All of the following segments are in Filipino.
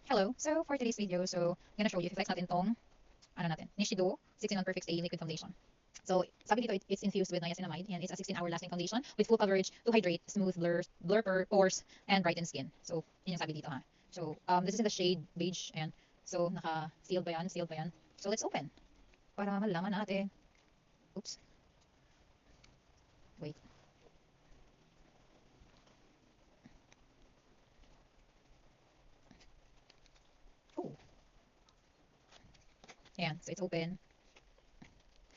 Hello. So for today's video, I'm gonna show you, i-flex natin tong, Nishido 16 on Perfect Stay Liquid Foundation. So sabi dito, it's infused with niacinamide and it's a 16-hour lasting foundation with full coverage to hydrate, smooth pores, and brighten skin. So yun yung sabi dito ha. So this is in the shade beige and so naka-sealed ba yan? Sealed ba yan? So let's open para malaman natin. Oops. Wait. Oh. Ayan. So it's open.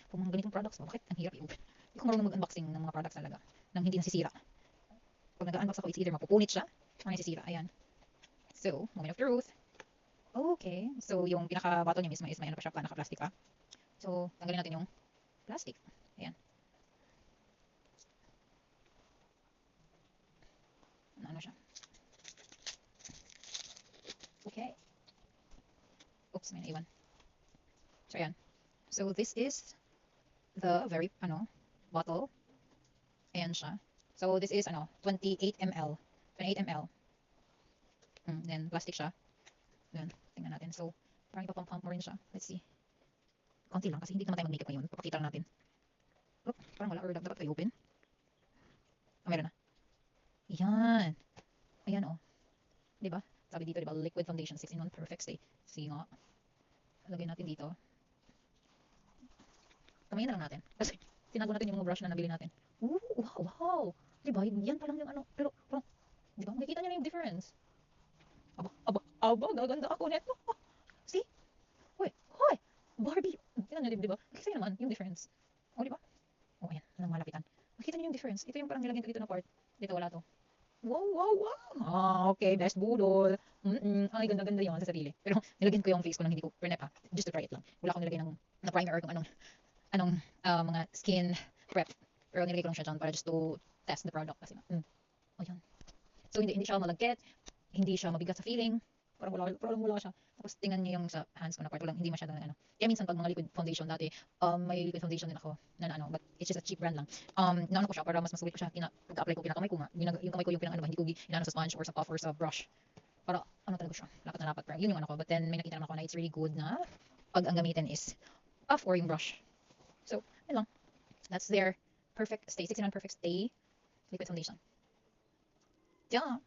Kung mga ganitong products, bakit ang hirap i-open? Hindi ko marunong mag-unboxing ng mga products talaga nang hindi nasisira. Pag nag-unbox ako, it's either mapupunit siya or nasisira. Ayan. So, moment of truth. Okay. So, yung pinaka-bottle niya mismo is may ano pa siya, naka-plastic pa. So, tanggalin natin yung plastic. Ayan. Ano siya? Okay. Oops, may naiwan. So, ayan. So, this is the very, bottle. Ayan siya. So, this is, 28 ml. 28 ml. Then, plastic siya. Ayan. Tingnan natin. So, parang ipapump mo rin siya. Let's see. Konti lang kasi hindi naman tayo mag-makeup ngayon. Papakita lang natin. Oh, parang wala. Or dapat kayo open. Ah, meron na. Ayan. Ayan, oh. Diba? Sabi dito, diba? Liquid foundation 6-in-1 perfect stay. See nga. Lagay natin dito. Kamayin na lang natin. Kasi, tinago natin yung mga brush na nabili natin. Ooh, wow, wow. Diba? Yan pa lang yung ano. Pero, parang, diba? Makikita niyo na yung difference. Aba, gaganda ako neto. See? Hoy, hoy. Barbie. Tingnan niyo, diba? Kasi naman, yung difference. O, diba? O, ayan. Nang malapitan. Makita niyo yung difference. Ito yung parang nilagyan ko dito na part. Dito wala to. Wow, wow, wow. Okay, best budol. Ay, ganda-ganda yun sa sarili. Pero nilagyan ko yung face ko nang hindi ko prep just to try it lang. Wala akong nilagay ng na primer or kung anong mga skin prep. Pero nilagay ko lang siya dyan para just to test the product kasi oh, yun. So hindi siya malagkit, hindi siya mabigat sa feeling. Parang wala siya. Tapos tingnan niyo yung sa hands ko na part, walang hindi masyadong ano. Kaya minsan pag mga liquid foundation dati, may liquid foundation din ako na ano, but it's just a cheap brand lang. Inaano ko siya para mas masulit ko siya, pag-apply ko kinakamay ko nga, yung kamay ko yung pinang ano, hindi ko inaano sa sponge or sa puff or sa brush. Para ano talaga siya, lapat na lapat. Pero yun yung ano ko. But then may nakita naman ako na it's really good na pag ang gamitin is puff or yung brush. So, yun lang. That's their perfect stay, 16 on perfect stay liquid foundation. Yeah.